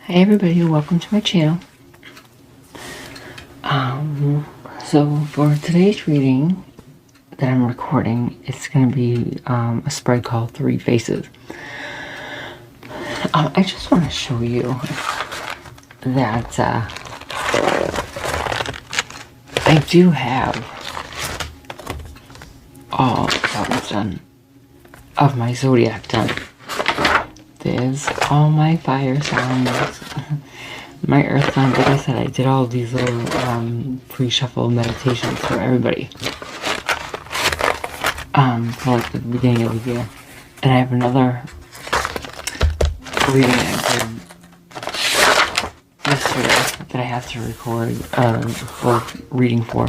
Hey everybody, welcome to my channel. So for today's reading that I'm recording, it's going to be a spread called Three Faces. I just want to show you that I do have all that was done of my zodiac done. There's all my fire signs, my earth signs. Like I said, I did all these little pre-shuffle meditations for everybody for like the beginning of the year. And I have another reading I did yesterday that I have to record for reading for.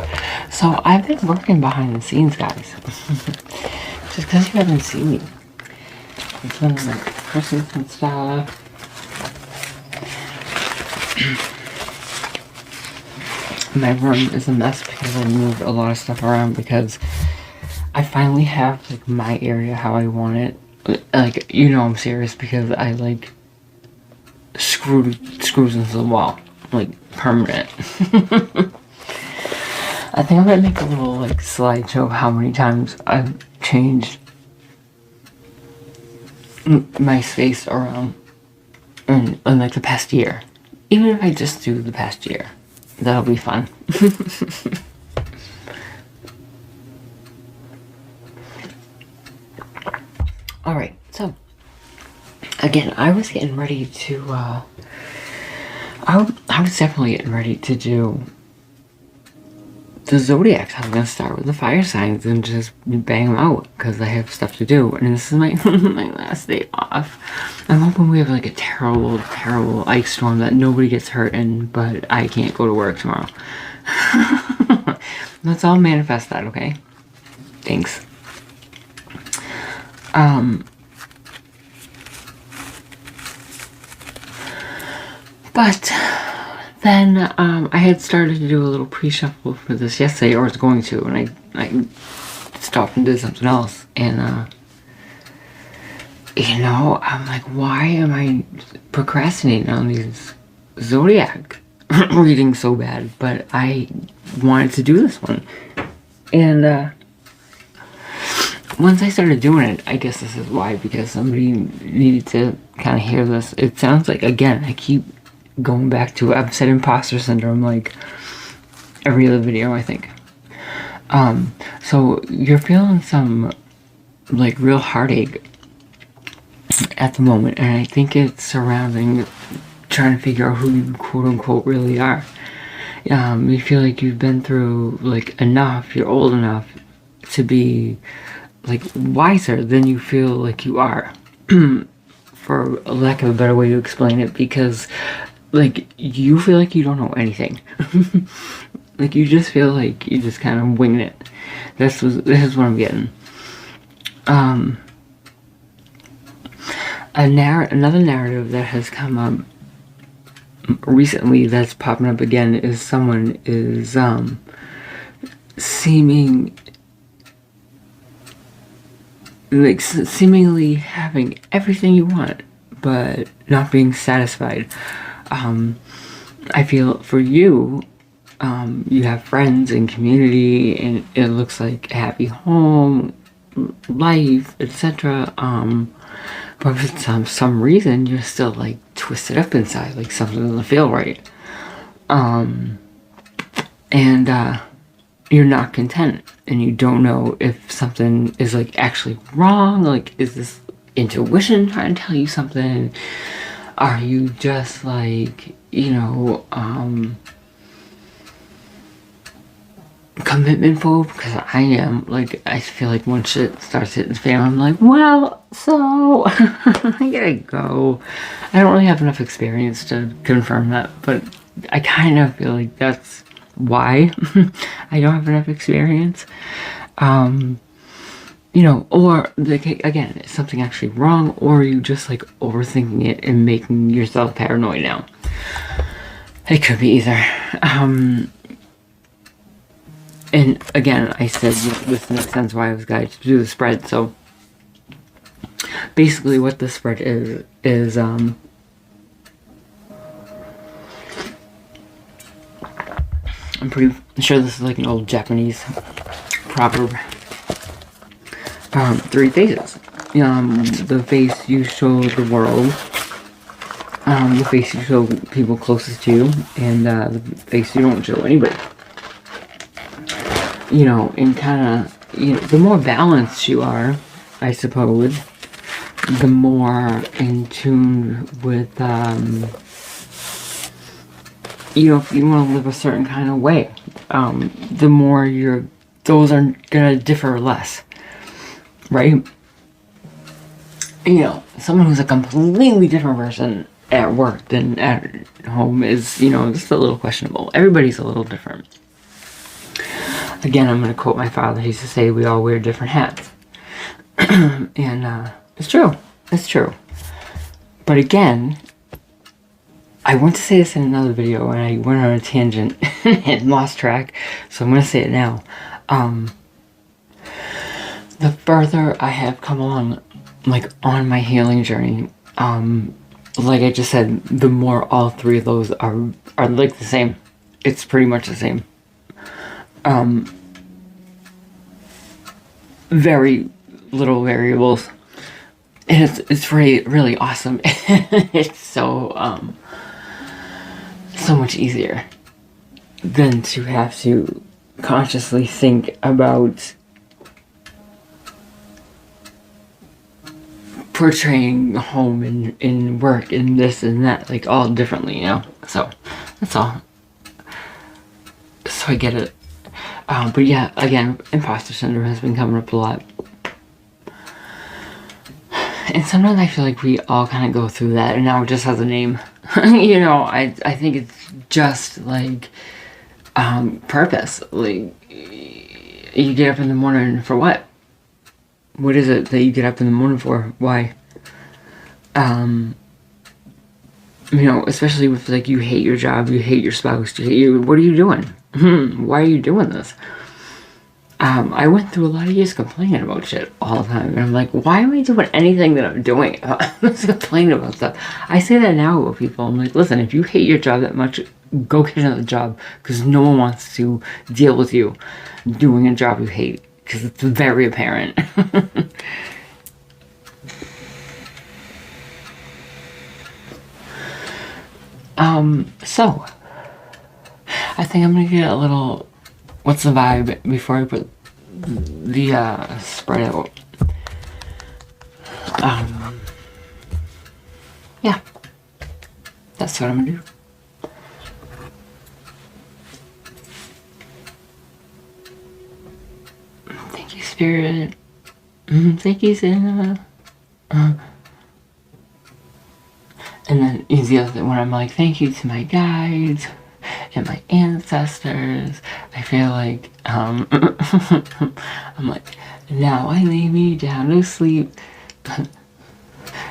So I've been working behind the scenes, guys. Just because you haven't seen me. It's been like Christmas and stuff. My room is a mess because I moved a lot of stuff around because I finally have like my area how I want it. Like, you know I'm serious because I like screws into the wall. Like permanent. I think I'm gonna make a little like slideshow of how many times I've changed my space around in like the past year. Even if I just do the past year, that'll be fun. Alright, so again, I was getting ready to I was definitely getting ready to do the zodiacs. I was gonna start with the fire signs and just bang them out because I have stuff to do, and this is my my last day off. I'm hoping we have like a terrible ice storm that nobody gets hurt in, but I can't go to work tomorrow. Let's all manifest that, okay? Thanks. But then I had started to do a little pre-shuffle for this yesterday, or I was going to, and I stopped and did something else, and you know, I'm like, why am I procrastinating on these zodiac readings so bad? But I wanted to do this one, and once I started doing it, I guess this is why, because somebody needed to kind of hear this. It sounds like, again, I keep going back to, I've said imposter syndrome like every other video, I think. So you're feeling some like real heartache at the moment, and I think it's surrounding trying to figure out who you quote unquote really are. You feel like you've been through like enough, you're old enough to be like wiser than you feel like you are. For lack of a better way to explain it, because like you feel like you don't know anything. Like you just feel like you just kind of winging it. This is what I'm getting. Another narrative that has come up recently that's popping up again is someone is seemingly having everything you want but not being satisfied. I feel for you, you have friends and community, and it looks like a happy home, life, etc. But for some reason, you're still like twisted up inside, like something doesn't feel right. And you're not content, and you don't know if something is like actually wrong. Like, is this intuition trying to tell you something? Are you just like, you know, commitment phobe? Because I am. Like, I feel like when shit starts hitting the fan, I'm like, well, so I gotta go. I don't really have enough experience to confirm that, but I kind of feel like that's why I don't have enough experience. You know, or like, again, is something actually wrong, or are you just like overthinking it and making yourself paranoid now? It could be either. And again, I said, you know, this makes sense why I was guided to do the spread. So basically what the spread is I'm pretty sure this is like an old Japanese proverb. 3 phases. The face you show the world, the face you show people closest to you, and the face you don't show anybody. And kind of, the more balanced you are, I suppose, the more in tune with, if you want to live a certain kind of way, the more your goals are gonna differ less, right? Someone who's a completely different person at work than at home is, just a little questionable. Everybody's a little different. Again, I'm going to quote my father. He used to say, we all wear different hats. And it's true. It's true. But again, I want to say this in another video, and I went on a tangent and lost track, so I'm going to say it now. The further I have come along, like, on my healing journey, like I just said, the more all 3 of those are like the same. It's pretty much the same. Very little variables. And it's really awesome. It's so much easier than to have to consciously think about portraying home and work and this and that, like, all differently, so that's all. So I get it. But yeah, again, imposter syndrome has been coming up a lot, and sometimes I feel like we all kind of go through that, and now it just has a name. I think it's just like purpose. Like, you get up in the morning for what? What is it that you get up in the morning for? Why? Especially with, like, you hate your job, you hate your spouse, what are you doing? Why are you doing this? I went through a lot of years complaining about shit all the time, and I'm like, why am I doing anything that I'm doing? I'm just complaining about stuff. I say that now with people. I'm like, listen, if you hate your job that much, go get another job, because no one wants to deal with you doing a job you hate. Because it's very apparent. So I think I'm gonna get a little, what's the vibe before I put the spread out. Yeah, that's what I'm gonna do. Thank you, Spirit. Thank you, Santa. And then the other thing, when I'm like, thank you to my guides and my ancestors, I feel like, I'm like, now I lay me down to sleep.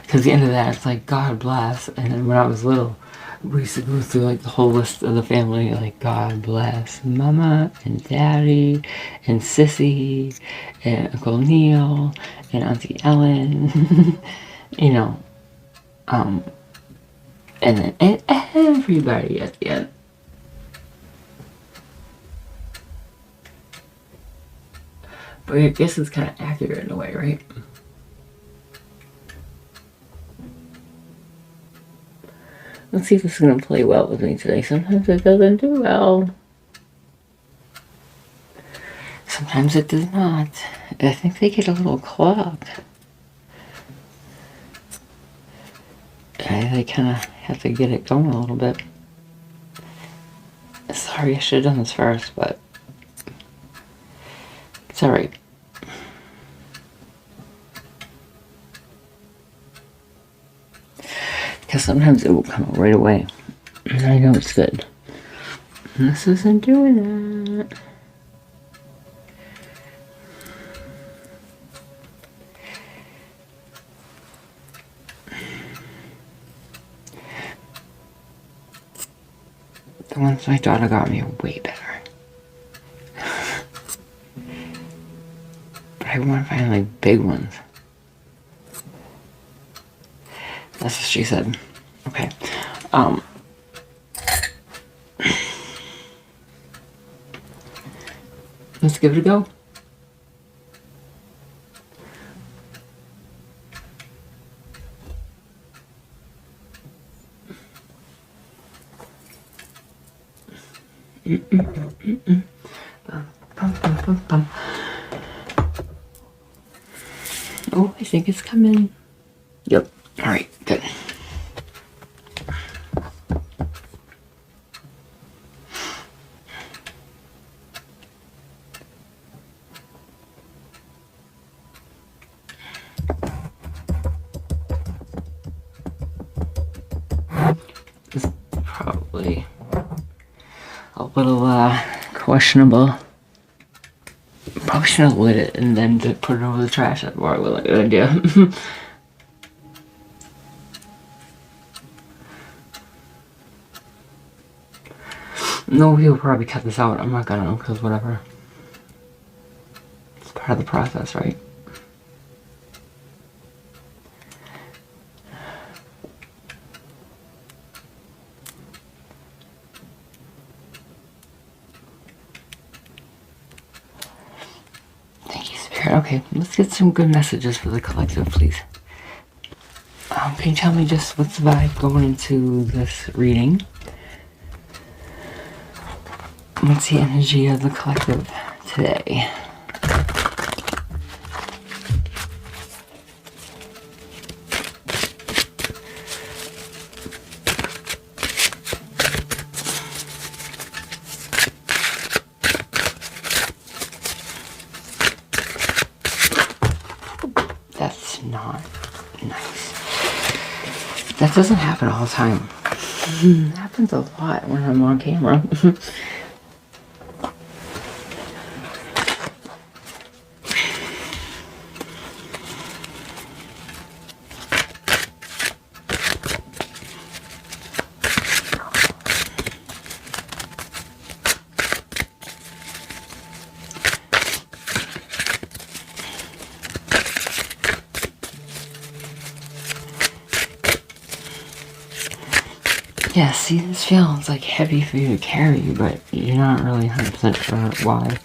Because the end of that, it's like, God bless. And then when I was little, we used to go through, like, the whole list of the family, like, God bless Mama and Daddy and Sissy and Uncle Neil and Auntie Ellen. And then everybody at the end. But I guess it's kind of accurate in a way, right? Let's see if this is going to play well with me today. Sometimes it doesn't do well. Sometimes it does not. I think they get a little clogged. They kind of have to get it going a little bit. Sorry, I should have done this first, but it's alright. Because sometimes it will come out right away. And I know it's good. And this isn't doing that. The ones my daughter got me are way better. But I want to find, like, big ones. That's what she said. Okay. let's give it a go. Oh, I think it's coming. Yep. All right, good. This is probably a little questionable. Probably should have lit it and then to put it over the trash. That's probably a good idea. No, he'll probably cut this out. I'm not gonna, because whatever. It's part of the process, right? Thank you, Spirit. Okay, let's get some good messages for the collective, please. Can you tell me just what's the vibe going into this reading? What's the energy of the collective today? That's not nice. That doesn't happen all the time. It happens a lot when I'm on camera. Yeah, see, this feels like heavy for you to carry, but you're not really 100% sure why.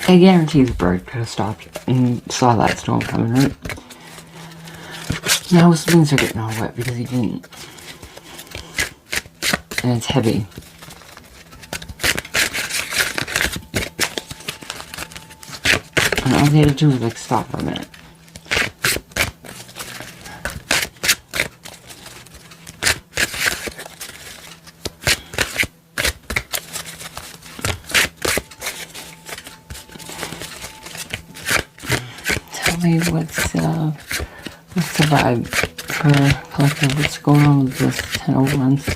I guarantee the bird could have stopped and saw that storm coming, right? Now his wings are getting all wet because he didn't. And it's heavy. And all they had to do was like stop for a minute. What's the vibe for collective? What's going on with this 10 of Wands?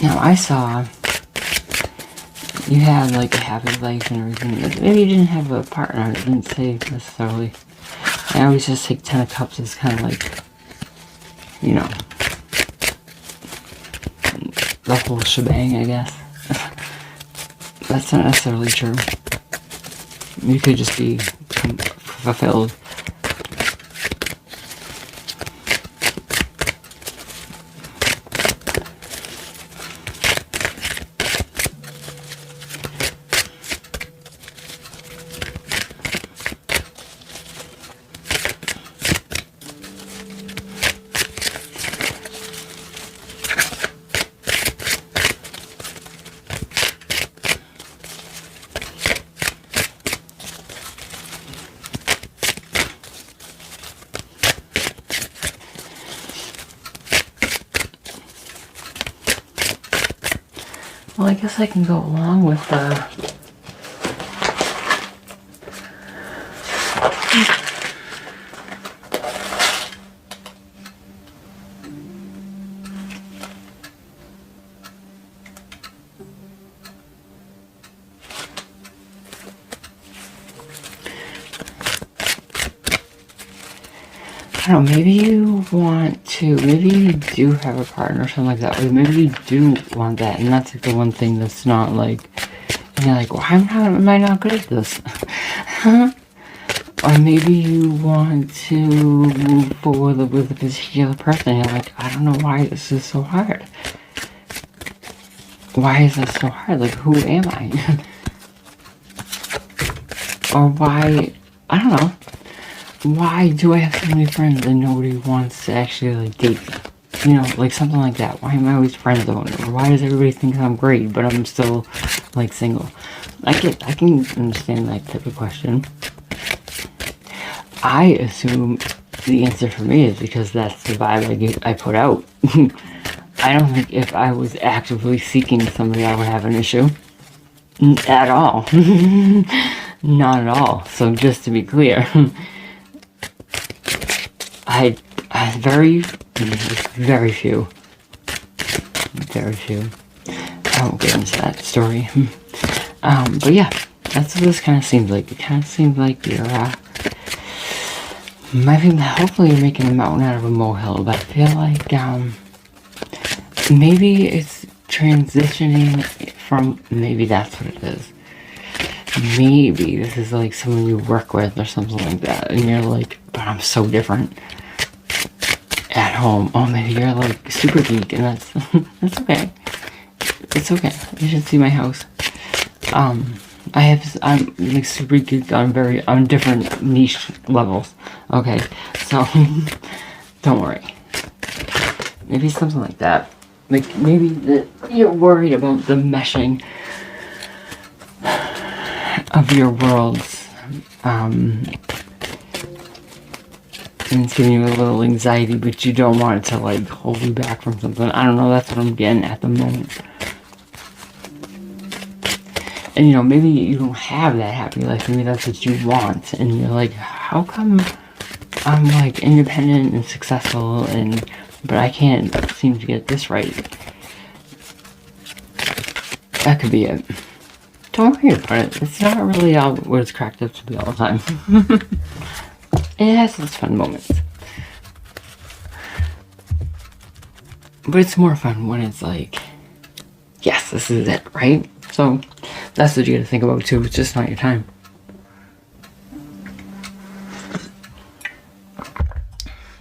Now, I saw you had like a happy life and everything. Maybe you didn't have a partner. It didn't say necessarily. I always just take 10 of Cups as kind of like, you know, the whole shebang, I guess. That's not necessarily true. You could just be fulfilled. Well, I guess I can go along with the... I don't know, maybe you want to, maybe you do have a partner or something like that, or maybe you do want that, and that's like the one thing that's not like, and you're like, well, am I not good at this? Or maybe you want to move forward with a particular person, you're like, I don't know why this is so hard. Why is this so hard? Like, who am I? Or why, I don't know. Why do I have so many friends and nobody wants to actually, like, date me? You know, like, something like that. Why am I always friends with them? Or why does everybody think I'm great, but I'm still, like, single? I can understand that type of question. I assume the answer for me is because that's the vibe I put out. I don't think if I was actively seeking somebody, I would have an issue. At all. Not at all. So, just to be clear... I very few. I won't get into that story. But yeah, that's what this kind of seems like. It kind of seems like you're, hopefully you're making a mountain out of a molehill, but I feel like, maybe it's transitioning from, maybe that's what it is. Maybe this is like someone you work with or something like that, and you're like, but I'm so different at home. Oh, maybe you're like super geek, and that's okay. It's okay. You should see my house. I'm like super geek on different niche levels. Okay, so don't worry. Maybe something like that. Like maybe that you're worried about the meshing of your worlds, and it's giving you a little anxiety, but you don't want it to like hold you back from something. I don't know, that's what I'm getting at the moment. And you know, maybe you don't have that happy life, maybe that's what you want, and you're like, how come I'm like independent and successful, but I can't seem to get this right? That could be it. Don't worry about it. It's not really all what it's cracked up to be all the time. It has its fun moments. But it's more fun when it's like, yes, this is it, right? So, that's what you gotta think about too. It's just not your time.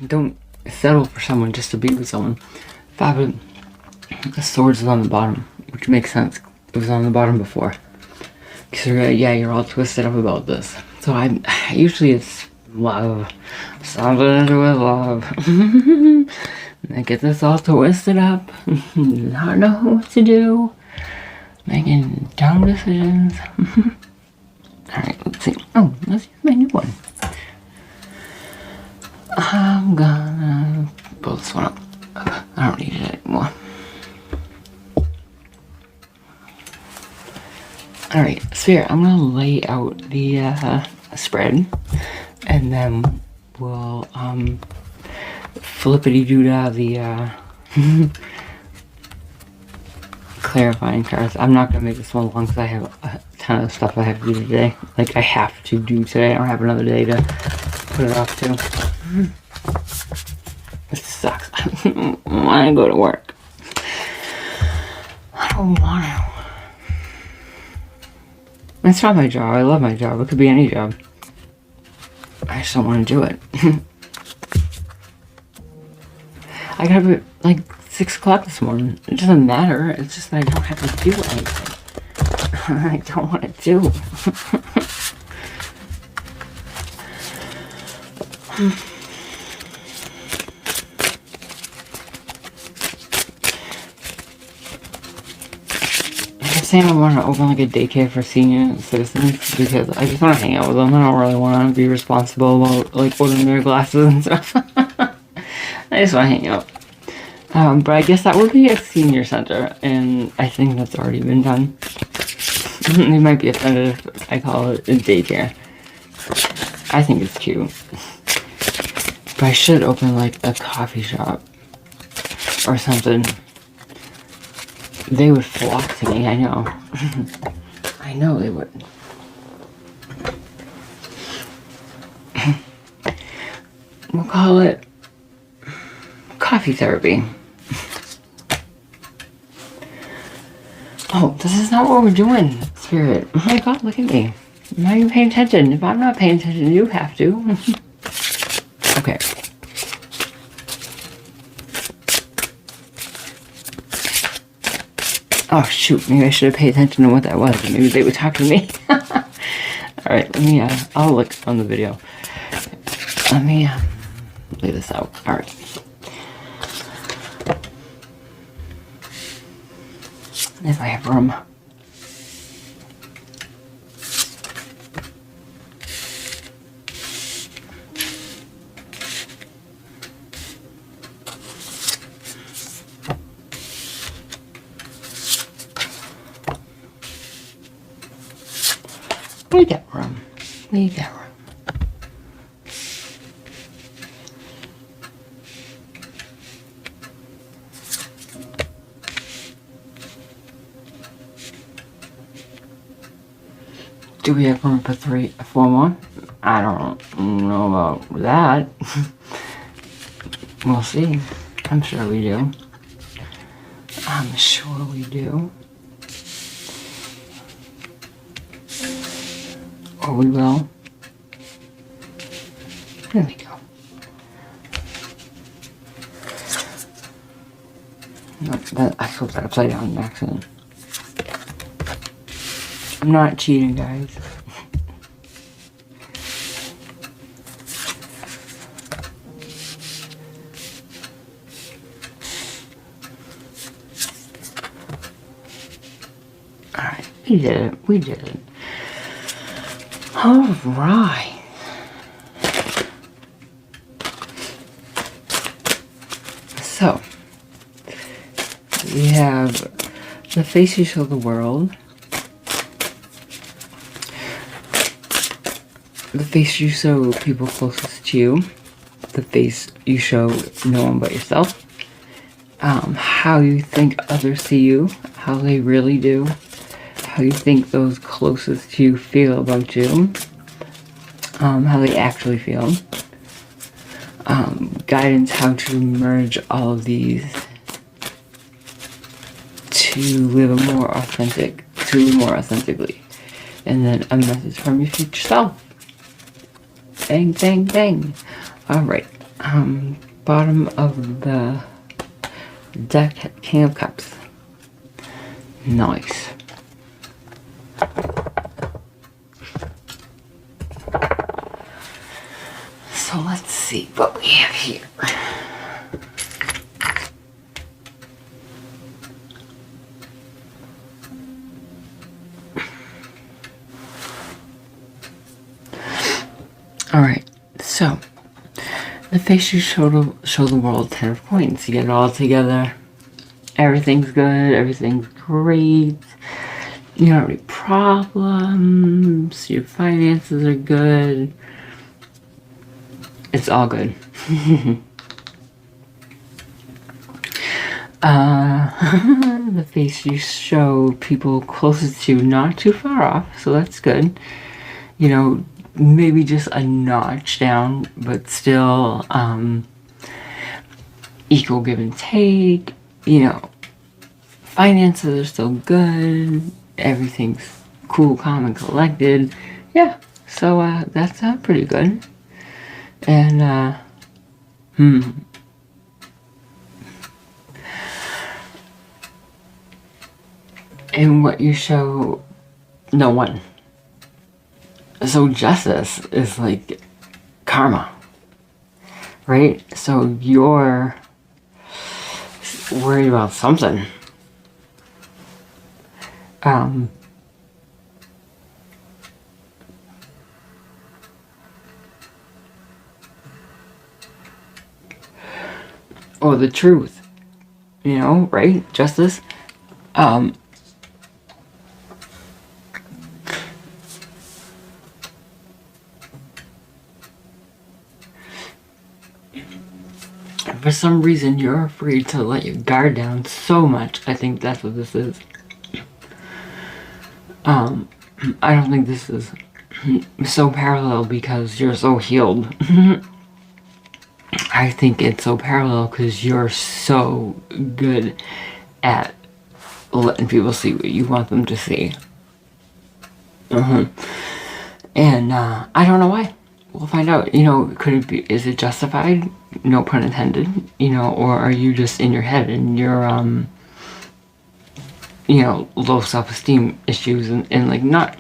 Don't settle for someone just to be with someone. Five of Swords is on the bottom, which makes sense. It was on the bottom before. Because you're all twisted up about this. So usually it's love. Something to do with love. I get this all twisted up. Not know what to do. Making dumb decisions. Alright, let's see. Oh, let's use my new one. I'm gonna pull this one up. I don't need it anymore. Alright, Sphere, I'm gonna lay out the spread, and then we'll flippity-doo-dah the clarifying cards. I'm not gonna make this one long because I have a ton of stuff I have to do today. Like, I have to do today. I don't have another day to put it off to. It sucks. I don't want to go to work. I don't want to. It's not my job. I love my job. It could be any job. I just don't want to do it. I got up at like 6 o'clock this morning. It doesn't matter. It's just that I don't have to do anything. I don't want to do. I'm saying I want to open like a daycare for senior citizens because I just want to hang out with them. I don't really want to be responsible about like ordering their glasses and stuff. I just want to hang out. But I guess that would be a senior center, and I think that's already been done. They might be offended if I call it a daycare. I think it's cute. But I should open like a coffee shop or something. They would flock to me, I know. I know they would. We'll call it coffee therapy. Oh, this is not what we're doing, Spirit. Oh my god, look at me. I'm not even paying attention. If I'm not paying attention, you have to. Okay. Oh shoot, maybe I should have paid attention to what that was. Maybe they would talk to me. Alright, let me, I'll look on the video. Let me, lay this out. Alright. If I have room. We got room. We got room. Do we have room for 4 more? I don't know about that. We'll see. I'm sure we do. I'm sure we do. Or we will. There we go. No, I flipped that upside down in accident. I'm not cheating, guys. Alright, we did it. We did it. Alright. So, we have the face you show the world. The face you show people closest to you. The face you show no one but yourself. How you think others see you. How they really do. How you think those closest to you feel about you. How they actually feel. Guidance how to merge all of these to live a more authentically. And then a message from your future self. Bang, bang, bang. Alright. Bottom of the deck, King of Cups. Nice. So let's see what we have here. Alright, so the face you show the world, 10 of coins. You get it all together. Everything's good, everything's great. You don't have any problems. Your finances are good. It's all good. The face you show people closest to you, not too far off, so that's good. You know, maybe just a notch down, but still equal give and take. You know, finances are still good. Everything's cool, calm, and collected. Yeah, so that's pretty good. And and what you show, no one. So justice is like karma, right? So you're worried about something. Or the truth. you know, right? Justice. Um, for some reason, you're afraid to let your guard down so much. I think that's what this is. I don't think this is so parallel because you're so healed. I think it's so parallel because you're so good at letting people see what you want them to see. And I don't know why. We'll find out. You know, could it be? Is it justified? No pun intended. You know, or are you just in your head and you're you know, low self-esteem issues and like not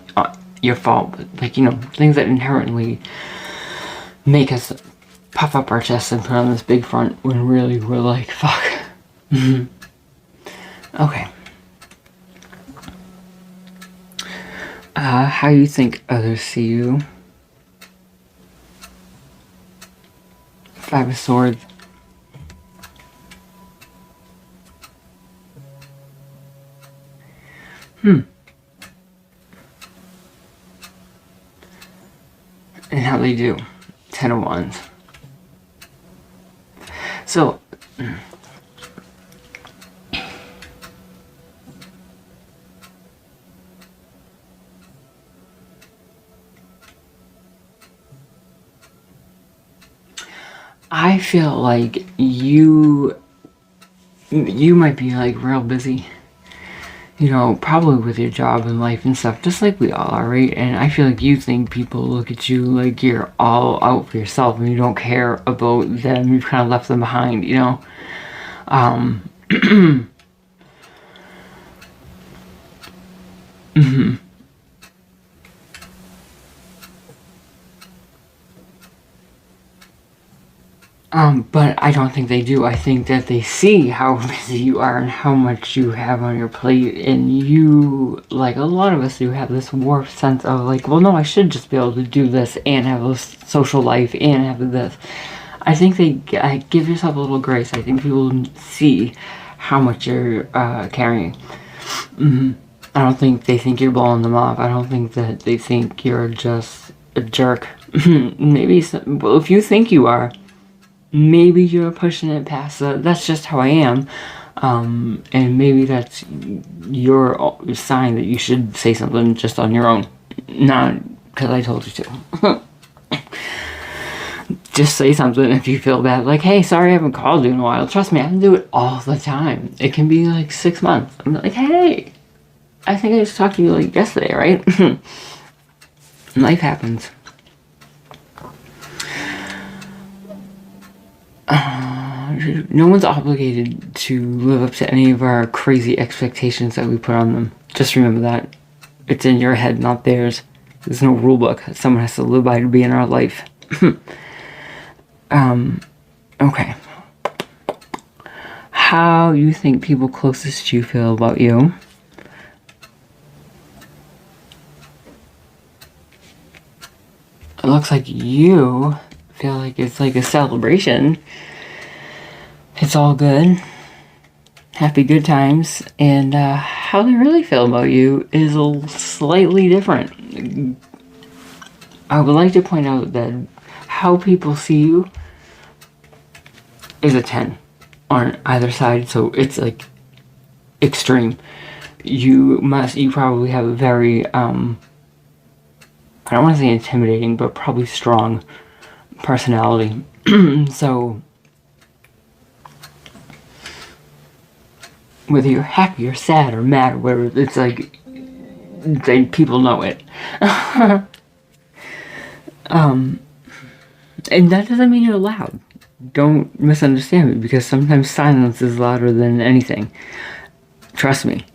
your fault, but like, you know, things that inherently make us puff up our chests and put on this big front when really we're like, fuck. Okay. How you think others see you? Five of Swords. And how they do. 10 of Wands. So, I feel like you might be like real busy, you know, probably with your job and life and stuff, just like we all are, right? And I feel like you think people look at you like you're all out for yourself and you don't care about them. You've kind of left them behind, you know? But I don't think they do. I think that they see how busy you are and how much you have on your plate, and you, like a lot of us do, have this warped sense of like, well, no, I should just be able to do this and have a social life and have this. I think give yourself a little grace. I think people see how much you're carrying. I don't think they think you're blowing them off. I don't think that they think you're just a jerk. Maybe, well, if you think you are, maybe you're pushing it past that's just how I am. And maybe that's your sign that you should say something just on your own. Not because I told you to. Just say something if you feel bad. Like, hey, sorry I haven't called you in a while. Trust me, I have to do it all the time. It can be like 6 months. I'm like, hey, I think I just talked to you like yesterday, right? Life happens. No one's obligated to live up to any of our crazy expectations that we put on them. Just remember that. It's in your head, not theirs. There's no rule book that someone has to live by to be in our life. Okay. How you think people closest to you feel about you? It looks like you feel like it's like a celebration. It's all good. Happy good times. And how they really feel about you is slightly different. I would like to point out that how people see you is a 10 on either side. So it's like extreme. You probably have a very, I don't want to say intimidating, but probably strong personality. So whether you're happy or sad or mad or whatever, it's like people know it. And that doesn't mean you're loud. Don't misunderstand me, because sometimes silence is louder than anything. Trust me.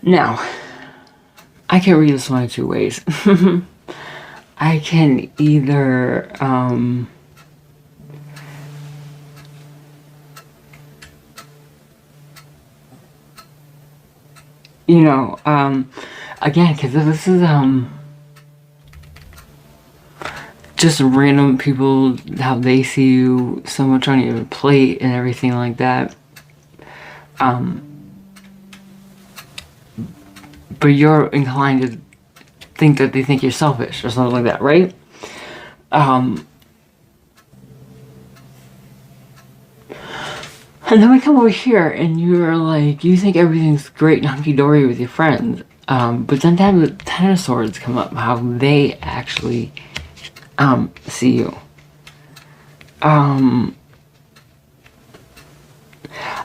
Now, I can read this one of two ways. I can either You know, again, because this is, just random people, how they see you, so much on your plate and everything like that. But you're inclined to think that they think you're selfish or something like that, right? And then we come over here and you're like, you think everything's great and hunky-dory with your friends. But then the Ten of Swords come up, how they actually see you.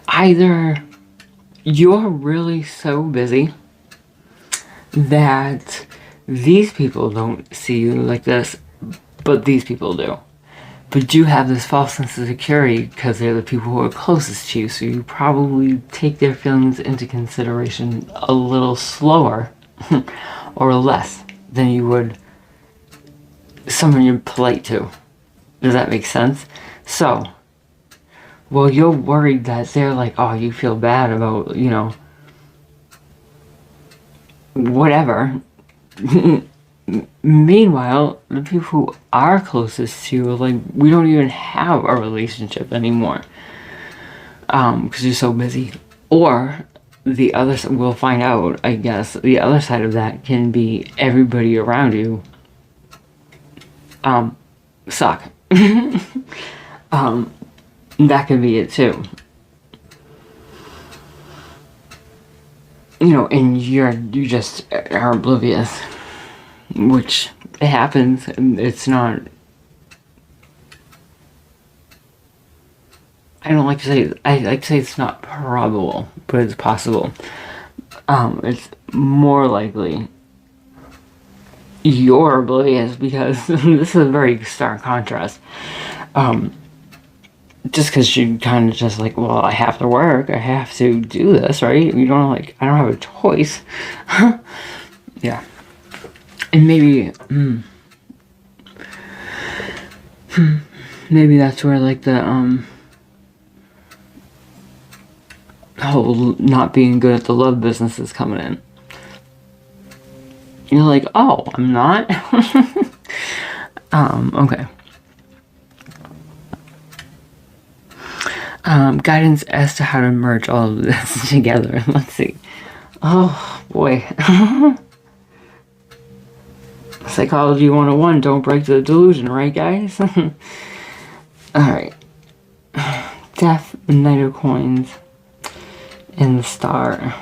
Either you're really so busy that these people don't see you like this, but these people do. But you have this false sense of security because they're the people who are closest to you, so you probably take their feelings into consideration a little slower or less than you would someone you're polite to. Does that make sense? So, well, you're worried that they're like, oh, you feel bad about, you know, whatever. Meanwhile, the people who are closest to you are like, we don't even have a relationship anymore. Because you're so busy. Or, the other side, we'll find out, I guess, the other side of that can be everybody around you suck. That could be it too. You know, and you just are oblivious, which it happens. It's not. I don't like to say. I like to say it's not probable, but it's possible. It's more likely you're oblivious because this is a very stark contrast. Just because you kind of just like, well, I have to work, I have to do this, right? You don't like, I don't have a choice. Yeah. And maybe, maybe that's where like the, whole not being good at the love business is coming in. You're like, oh, I'm not? Okay. Guidance as to how to merge all of this together. Let's see. Oh, boy. Psychology 101, don't break the delusion, right, guys? Alright. Death, Knight of Coins, and the Star.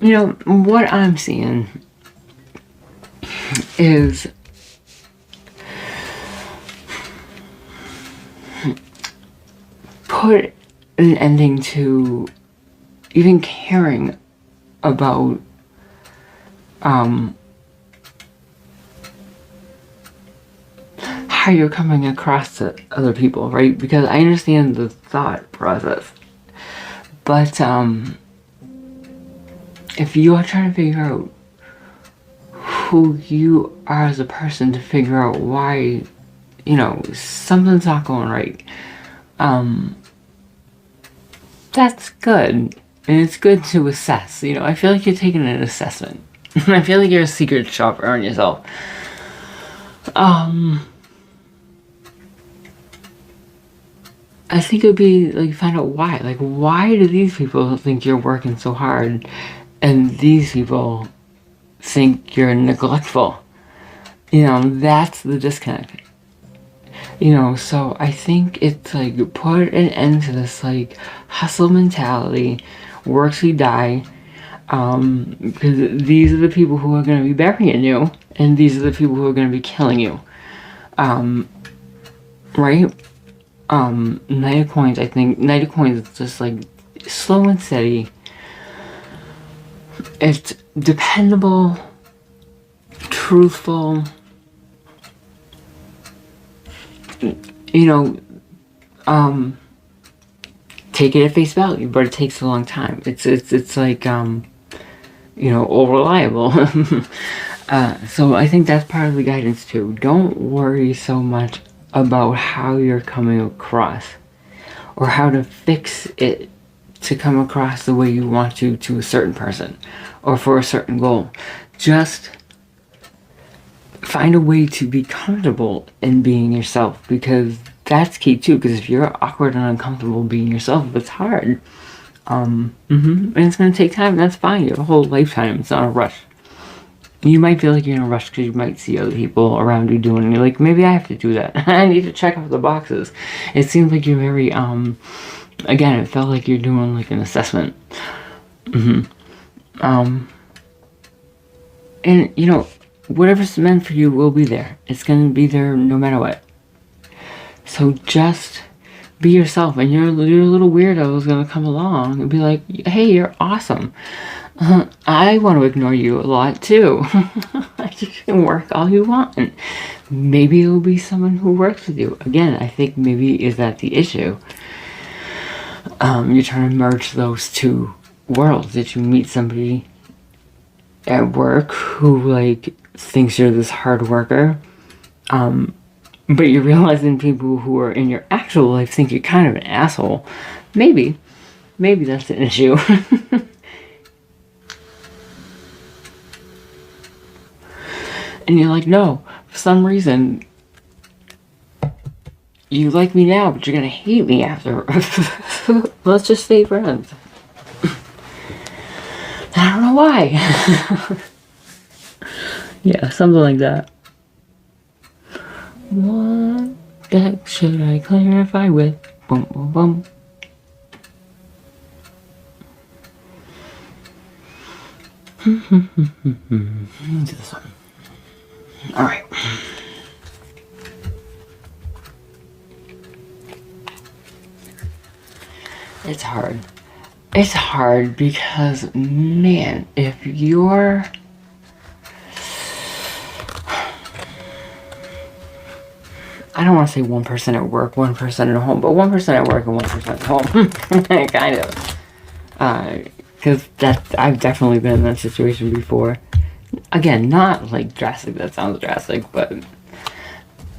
You know, what I'm seeing is put an ending to even caring about how you're coming across to other people, right? Because I understand the thought process, but if you are trying to figure out who you are as a person, to figure out why, you know, something's not going right, that's good. And it's good to assess. You know, I feel like you're taking an assessment. I feel like you're a secret shopper on yourself. I think it would be like, find out why. Like, why do these people think you're working so hard and these people think you're neglectful? You know, that's the disconnect. You know, so I think it's like, put an end to this like hustle mentality, work till you die, because these are the people who are going to be burying you, and these are the people who are going to be killing you. Right? Knight of Coins, I think Knight of Coins is just like slow and steady. It's dependable, truthful, you know, take it at face value, but it takes a long time. It's like, all reliable. So I think that's part of the guidance too. Don't worry so much about how you're coming across or how to fix it to come across the way you want to a certain person or for a certain goal. Just find a way to be comfortable in being yourself, because that's key too. Because if you're awkward and uncomfortable being yourself, it's hard. And it's going to take time. That's fine. You have a whole lifetime. It's not a rush. You might feel like you're in a rush because you might see other people around you doing it, and you're like, maybe I have to do that. I need to check off the boxes. It seems like you're very, again, it felt like you're doing like an assessment. And whatever's meant for you will be there. It's going to be there no matter what. So just be yourself, and your little weirdo is going to come along and be like, hey, you're awesome. I want to ignore you a lot too. You can work all you want. Maybe it'll be someone who works with you. Again, I think maybe is that the issue. You're trying to merge those two worlds. That you meet somebody at work who like thinks you're this hard worker, but you're realizing people who are in your actual life think you're kind of an asshole. Maybe that's an issue. And you're like, no, for some reason you like me now, but you're gonna hate me after. Let's just stay friends. I don't know why. Yeah, something like that. What the should I clarify with? Boom, boom, boom. Let's do this one. Alright. It's hard. It's hard because, man, if you're... I don't want to say 1% at work, 1% at home, but 1% at work and 1% at home. Kind of. Because I've definitely been in that situation before. Again, not like drastic, that sounds drastic, but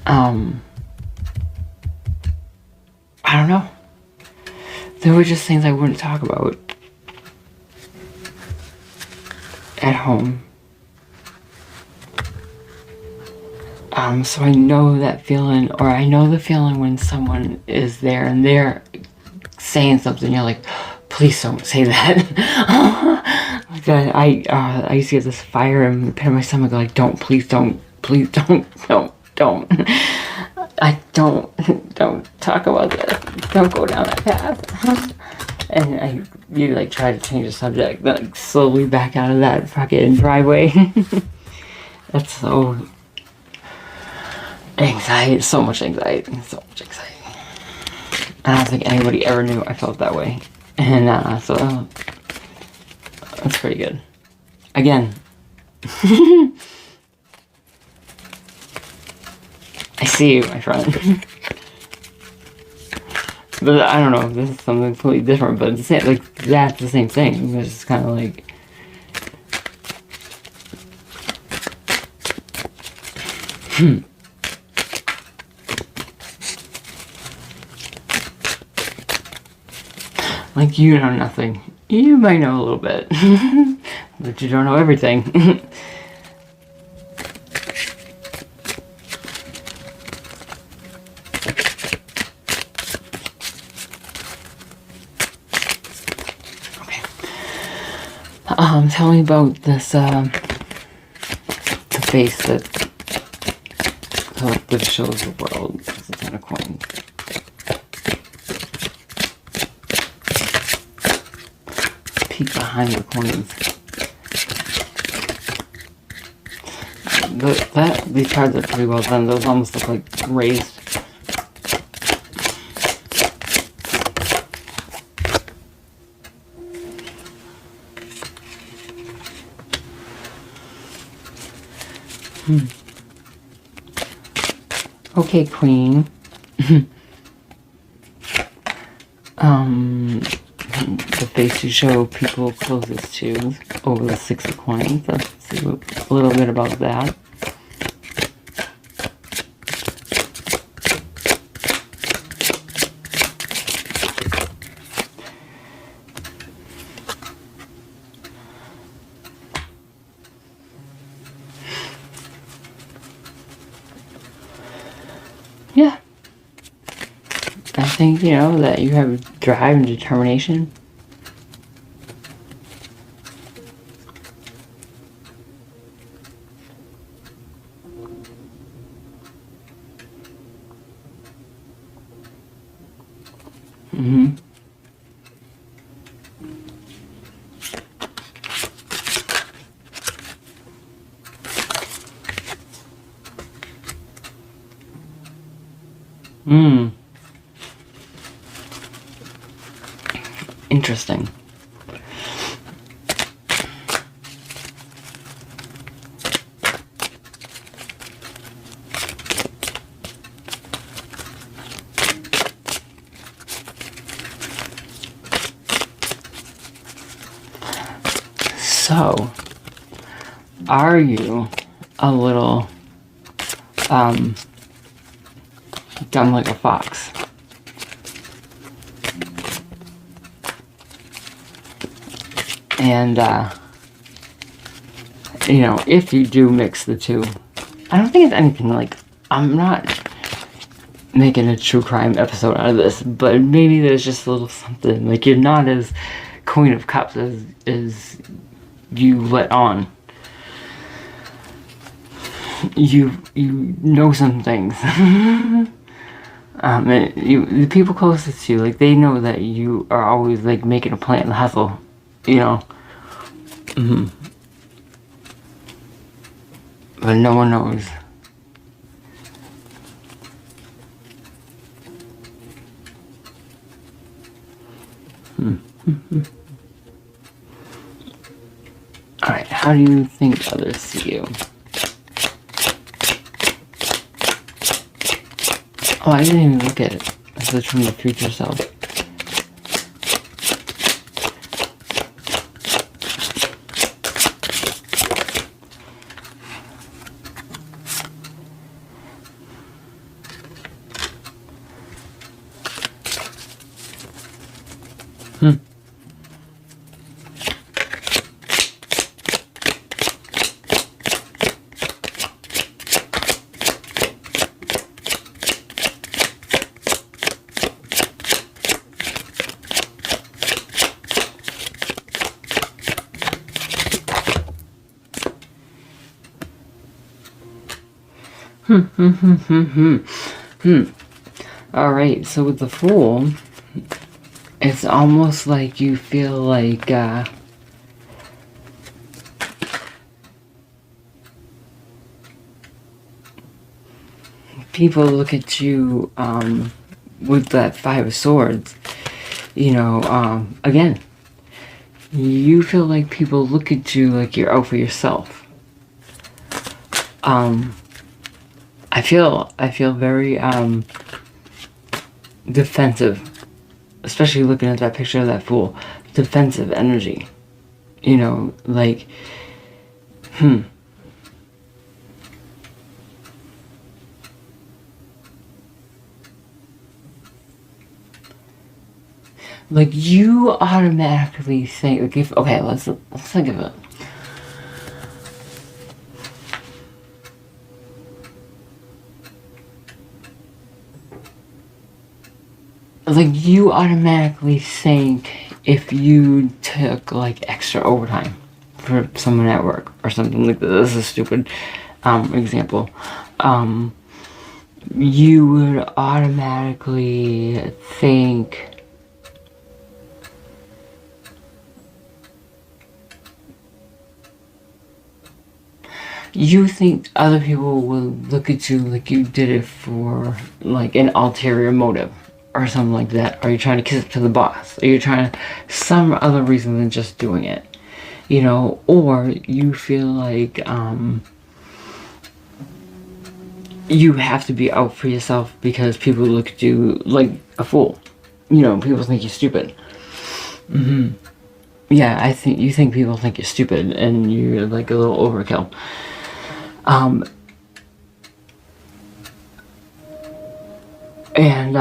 I don't know. There were just things I wouldn't talk about at home. So I know that feeling, or I know the feeling when someone is there and they're saying something, you're like, please don't say that. Like that, I used to get this fire in the pit of my stomach, like, please don't. I don't talk about this. Don't go down that path. And you like try to change the subject, then like, slowly back out of that fucking driveway. That's so anxiety, so much anxiety. I don't think anybody ever knew I felt that way. And so that's pretty good. Again, I see you, my friend. But I don't know if this is something completely different, but it's the same, like, that's the same thing. It's just kind of like... Like, you know nothing. You might know a little bit. But you don't know everything. Tell me about this, the face that shows the world. It's a 10 of coins. Peek behind the coins. These cards are pretty well done. Those almost look like raised. Okay, Queen. The face you show people closest to over the 6 of coins. Let's see a little bit about that. Yeah. I think, you know, that you have drive and determination. Interesting. So, are you a little dumb like a fox? And you know, if you do mix the two, I don't think it's anything like, I'm not making a true crime episode out of this, but maybe there's just a little something, like you're not as Queen of Cups as you let on. You know some things. And the people closest to you, like, they know that you are always like making a plan, hustle, you know. But no one knows. Alright, how do you think others see you? Oh, I didn't even look at it. This is from the future self. Alright, so with the Fool, it's almost like you feel like, people look at you, with that Five of Swords, you know, again, you feel like people look at you like you're out for yourself. I feel very, defensive, especially looking at that picture of that Fool. Defensive energy, you know, like, like, you automatically think, like, if, okay, let's think of it. Like, you automatically think if you took, like, extra overtime for someone at work or something like that. This is a stupid example. You would automatically think, you think other people will look at you like you did it for, like, an ulterior motive or something like that. Are you trying to kiss it to the boss? Are you trying to, some other reason than just doing it, you know? Or you feel like you have to be out for yourself because people look at you like a fool. You know, people think you're stupid. Yeah, I think you think people think you're stupid and you're like a little overkill. And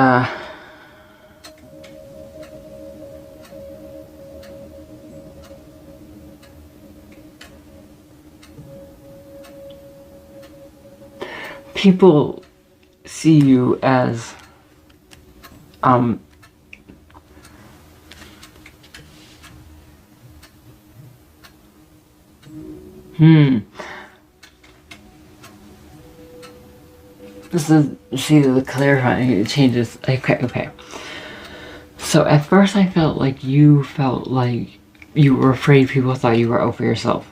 people see you as this is, see, the clarifying, it changes. Okay. So at first I felt like you were afraid people thought you were out for yourself.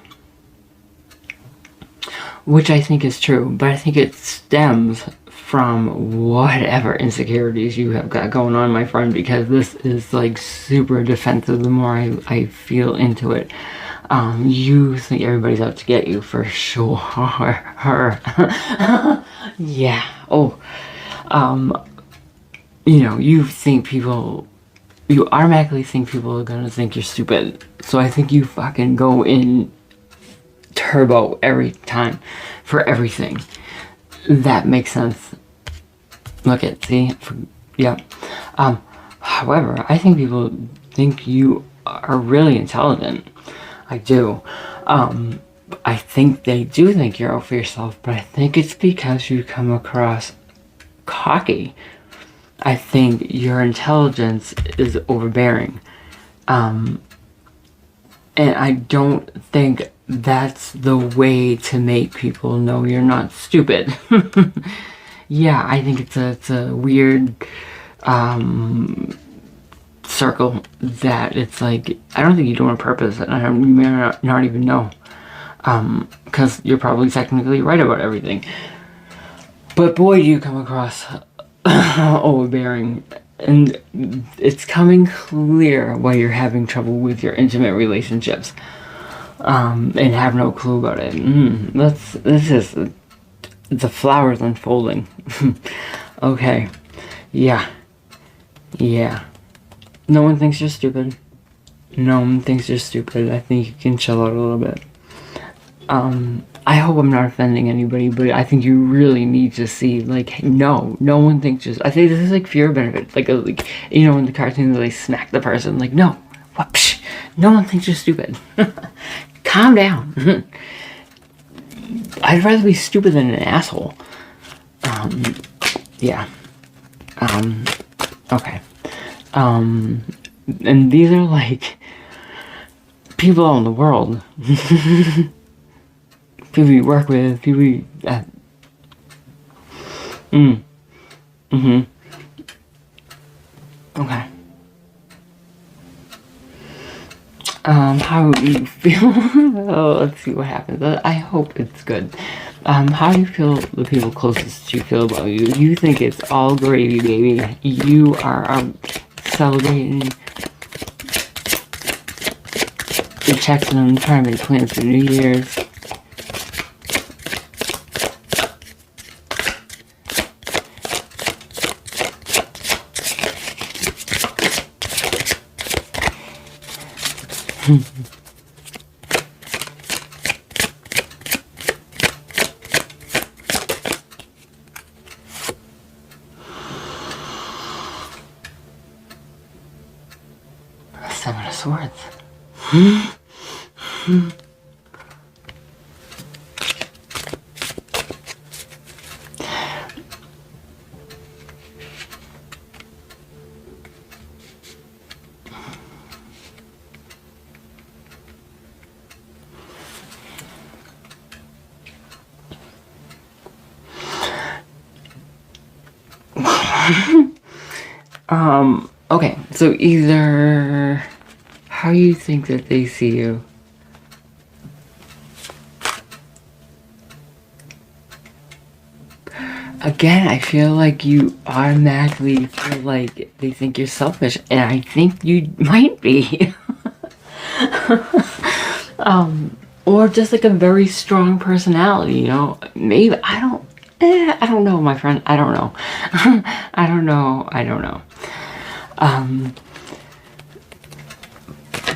Which I think is true, but I think it stems from whatever insecurities you have got going on, my friend, because this is like super defensive the more I feel into it. You think everybody's out to get you for sure. Yeah. Oh. You know, you automatically think people are gonna think you're stupid. So I think you fucking go in turbo every time for everything. That makes sense. Look at, see? Yeah. However, I think people think you are really intelligent. I do. I think they do think you're out for yourself, but I think it's because you come across cocky. I think your intelligence is overbearing. And I don't think that's the way to make people know you're not stupid. Yeah, I think it's a weird circle that it's like, I don't think you do it on purpose, and you may not even know, because you're probably technically right about everything. But boy, do you come across overbearing, and it's coming clear why you're having trouble with your intimate relationships, and have no clue about it. This is the flowers unfolding. Okay, yeah. No one thinks you're stupid. No one thinks you're stupid. I think you can chill out a little bit. I hope I'm not offending anybody, but I think you really need to see, like, no one thinks just. I think this is like fear of benefit, like you know, in the cartoons they smack the person, like, no, whoopsh, no one thinks you're stupid. Calm down. I'd rather be stupid than an asshole. Yeah. Okay. And these are like people all in the world. People you work with, people you, Okay. How do you feel? Oh, let's see what happens. I hope it's good. How do you feel the people closest to you feel about you? You think it's all gravy, baby. You are celebrating. You're texting them, trying to make plans for New Year's. Seven of Swords. Okay, so either how you think that they see you. Again, I feel like you automatically feel like they think you're selfish, and I think you might be. Or just like a very strong personality, you know? Maybe, I I don't know, my friend. I don't know. I don't know. I don't know.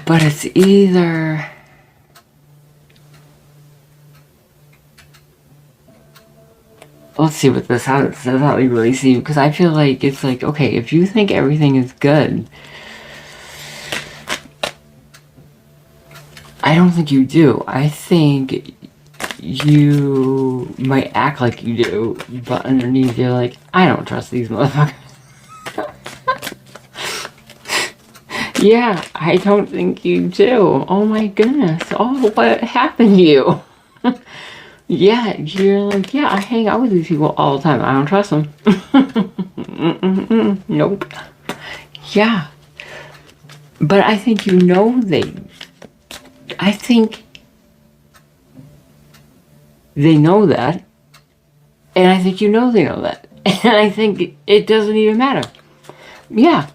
But it's either... Let's see what this, how they really see you. Because I feel like it's like, okay, if you think everything is good, I don't think you do. I think you might act like you do, but underneath you're like, I don't trust these motherfuckers. Yeah, I don't think you do. Oh my goodness. Oh, what happened to you? Yeah, you're like, yeah, I hang out with these people all the time. I don't trust them. Nope. Yeah. But I think you know I think they know that. And I think you know they know that. And I think it doesn't even matter. Yeah.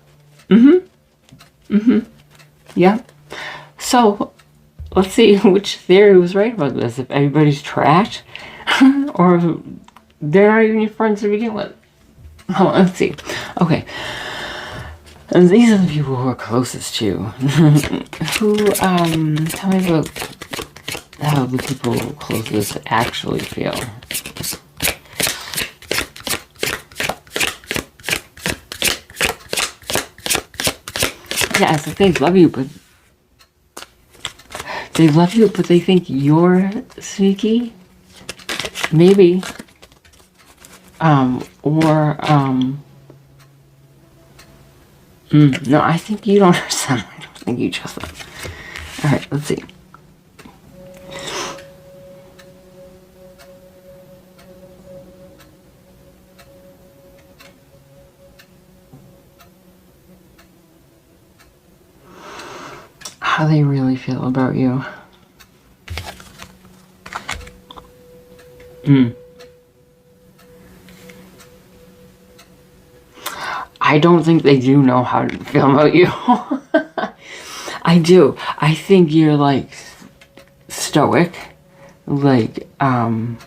Yeah. So, let's see which theory was right about this. If everybody's trash, or if they're not even your friends to begin with. Oh, let's see. Okay. And these are the people who are closest to you. Who, tell me about how the people closest actually feel. Yeah, so they love you, but they think you're sneaky. Maybe. No, I think you don't trust them. I don't think you trust them. Alright, let's see. How they really feel about you. I don't think they do know how to feel about you. I do. I think you're like stoic. Like, and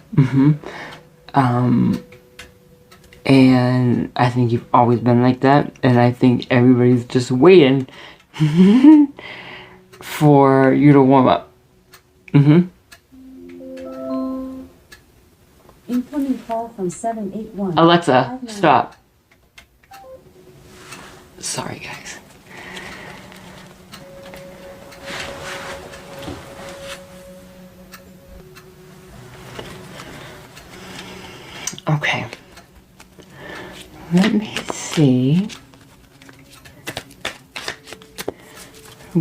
I think you've always been like that. And I think everybody's just waiting for you to warm up. Incoming call from 781. Alexa, stop. Sorry, guys. Okay. Let me see.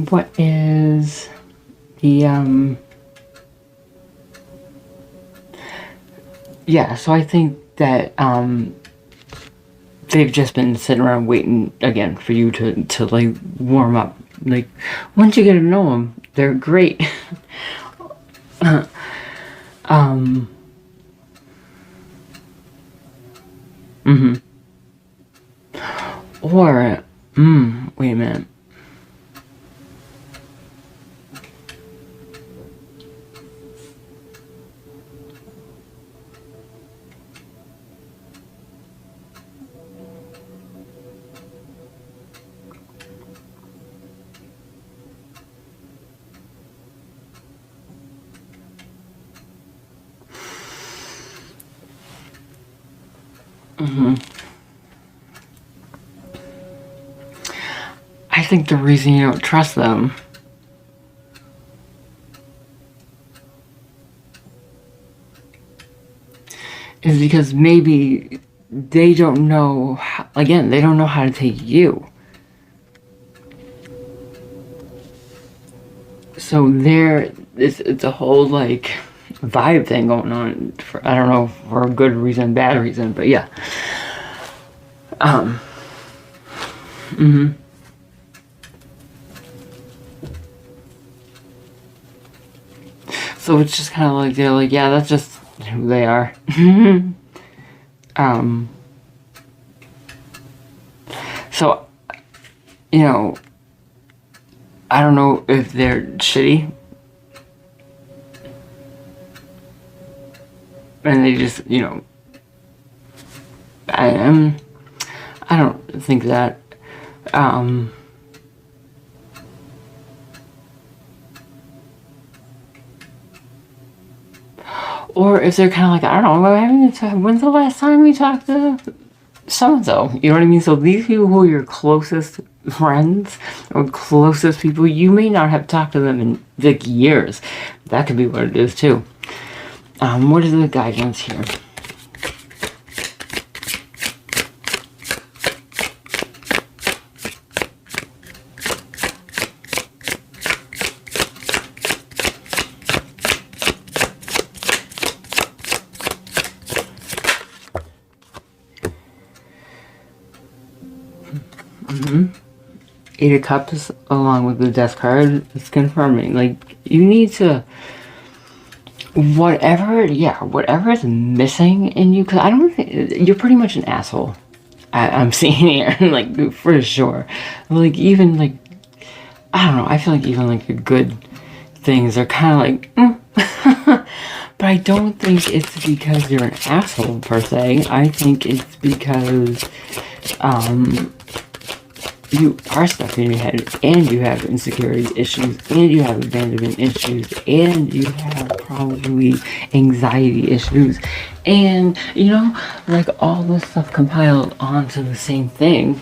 What is the, yeah, so I think that, they've just been sitting around waiting again for you to like warm up. Like, once you get to know them, they're great. Or, wait a minute. I think the reason you don't trust them is because maybe they don't know, again, they don't know how to take you. So it's a whole like vibe thing going on for, I don't know, for a good reason, bad reason, but yeah. So it's just kind of like, they're like, yeah, that's just who they are. So, you know, I don't know if they're shitty. And they just, you know, I don't think that, or if they're kind of like, I don't know, when's the last time we talked to so-and-so? You know what I mean? So these people who are your closest friends or closest people, you may not have talked to them in like years. That could be what it is too. What is the guidance here? Eight of Cups along with the Death card is confirming. Like, you need to, whatever is missing in you, because I don't think, you're pretty much an asshole. I'm seeing here, like, for sure. Like, even, like, I don't know, I feel like even, like, the good things are kind of like, but I don't think it's because you're an asshole, per se. I think it's because, you are stuck in your head, and you have insecurity issues, and you have abandonment issues, and you have probably anxiety issues, and, you know, like, all this stuff compiled onto the same thing.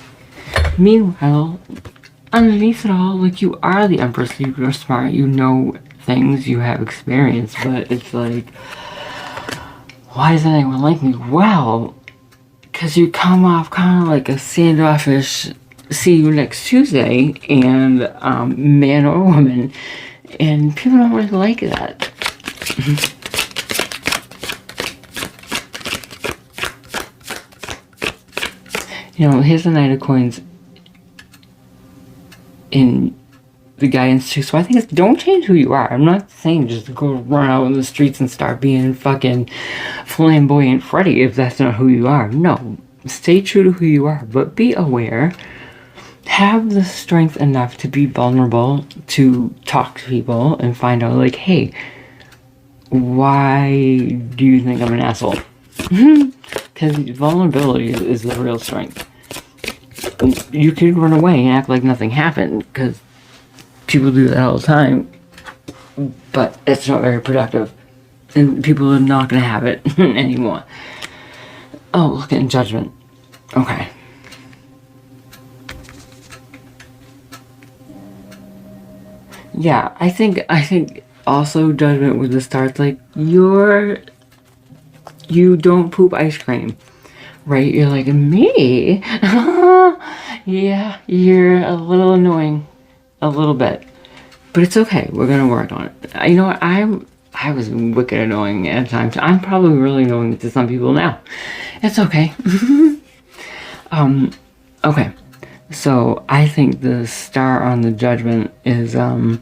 Meanwhile, underneath it all, like, you are the Empress, you're smart, you know things, you have experience, but it's like, why doesn't anyone like me? Well, because you come off kind of like a standoffish, see you next Tuesday, and man or woman, and people don't really like that. You know, here's the Knight of Coins in the guidance too, so I think it's, don't change who you are. I'm not saying just go run out in the streets and start being fucking flamboyant Freddy if that's not who you are. No, stay true to who you are, but be aware. Have the strength enough to be vulnerable, to talk to people and find out, like, hey, why do you think I'm an asshole? Because vulnerability is the real strength. You could run away and act like nothing happened, because people do that all the time, but it's not very productive, and people are not going to have it anymore. Oh, look at Judgment. Okay. Yeah, I think also Judgment with the stars, like, you don't poop ice cream, right? You're like, me? Yeah, you're a little annoying, a little bit, but it's okay, we're gonna work on it. You know what, I was wicked annoying at times. I'm probably really annoying to some people now. It's okay. Okay. So, I think the star on the Judgment is, I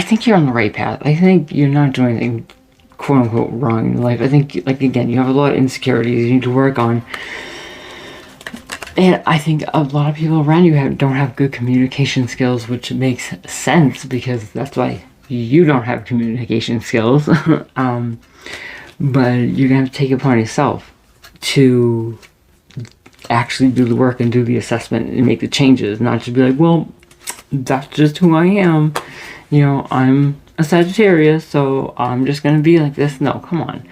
think you're on the right path. I think you're not doing anything quote-unquote wrong in life. I think, like, again, you have a lot of insecurities you need to work on. And I think a lot of people around you don't have good communication skills, which makes sense, because that's why you don't have communication skills. But you're going to have to take it upon yourself to actually do the work and do the assessment and make the changes, not just be like, well, that's just who I am. You know, I'm a Sagittarius, so I'm just gonna be like this. No, come on.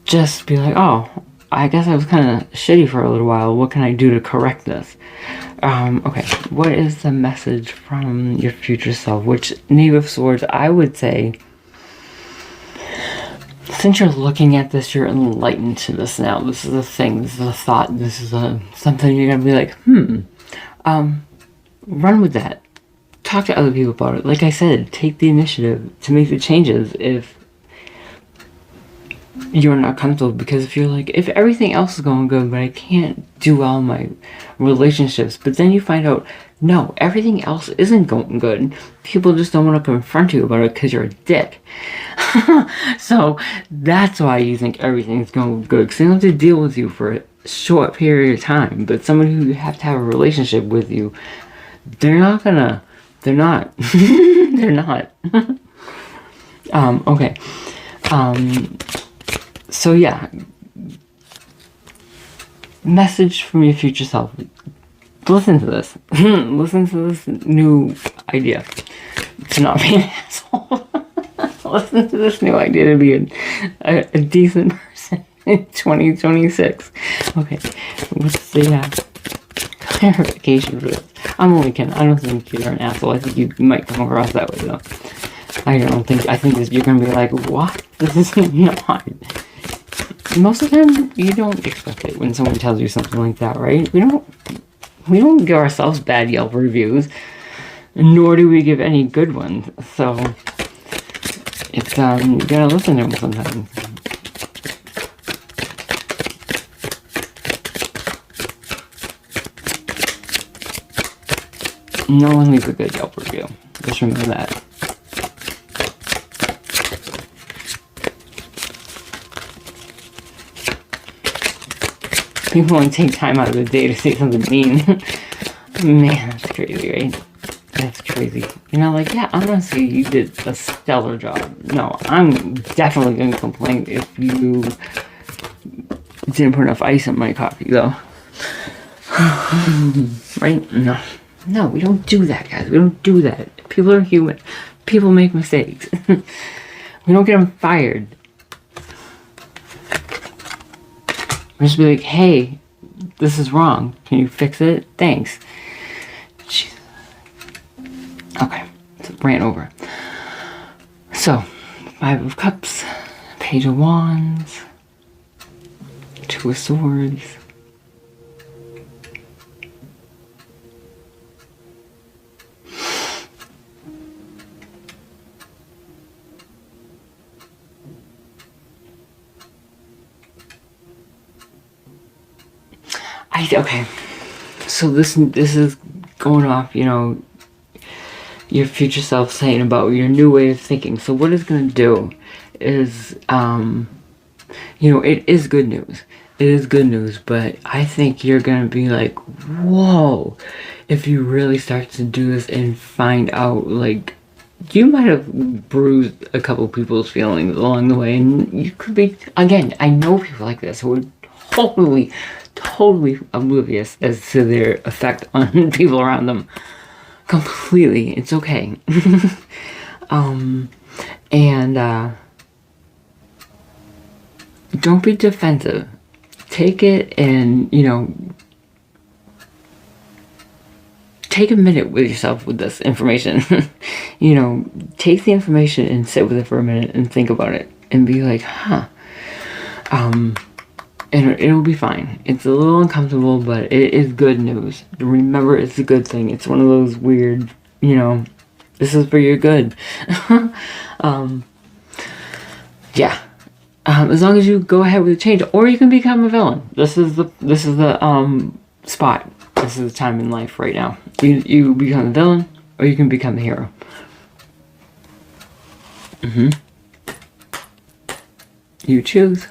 Just be like, oh, I guess I was kind of shitty for a little while. What can I do to correct this? Okay, what is the message from your future self? Which, Knave of Swords, I would say, since you're looking at this, you're enlightened to this now. This is a thing, this is a thought, this is something you're gonna be like, run with that. Talk to other people about it. Like I said, take the initiative to make the changes if you're not comfortable, because if you're like, if everything else is going good, but I can't do well in my relationships, but then you find out, no, everything else isn't going good. People just don't want to confront you about it because you're a dick. So that's why you think everything's going good, because they don't have to deal with you for a short period of time. But somebody who you have to have a relationship with you, they're not. They're not. Okay. So yeah, message from your future self. Listen to this. Listen to this new idea to not be an asshole. Listen to this new idea to be a decent person in 2026. Okay, what's the clarification for this? I'm only kidding. I don't think you're an asshole. I think you might come across that way though. I think that you're gonna be like, what? This is not. Most of the time, you don't expect it when someone tells you something like that, right? We don't give ourselves bad Yelp reviews, nor do we give any good ones. So it's you gotta listen to them sometimes. No one leaves a good Yelp review. Just remember that. People only take time out of the day to say something mean. Man, that's crazy, right? That's crazy. You're not like, yeah, I'm gonna say you did a stellar job. No, I'm definitely gonna complain if you didn't put enough ice in my coffee, though. Right? No, we don't do that, guys. We don't do that. People are human. People make mistakes. We don't get them fired. Just be like, hey, this is wrong. Can you fix it? Thanks. Jeez. Okay, so ran over. So, 5 of Cups, Page of Wands, 2 of Swords. Okay, so this is going off, your future self saying about your new way of thinking. So what it's going to do is, it is good news. It is good news, but I think you're going to be like, whoa, if you really start to do this and find out, like, you might have bruised a couple people's feelings along the way, and you could be, again, I know people like this who are totally oblivious as to their effect on people around them. Completely. It's okay. And don't be defensive. Take it and, take a minute with yourself with this information. Take the information and sit with it for a minute and think about it and be like, huh. And it'll be fine. It's a little uncomfortable, but it is good news. Remember, it's a good thing. It's one of those weird, this is for your good. Yeah. As long as you go ahead with the change, or you can become a villain. This is the spot. This is the time in life right now. You become a villain, or you can become a hero. You choose.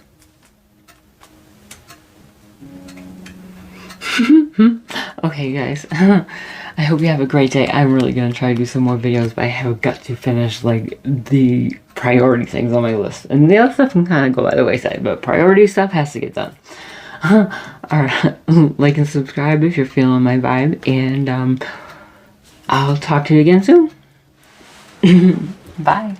Okay, guys. I hope you have a great day. I'm really gonna try to do some more videos, but I have got to finish like the priority things on my list, and the other stuff can kind of go by the wayside, but priority stuff has to get done. Alright, like and subscribe if you're feeling my vibe, and I'll talk to you again soon. Bye.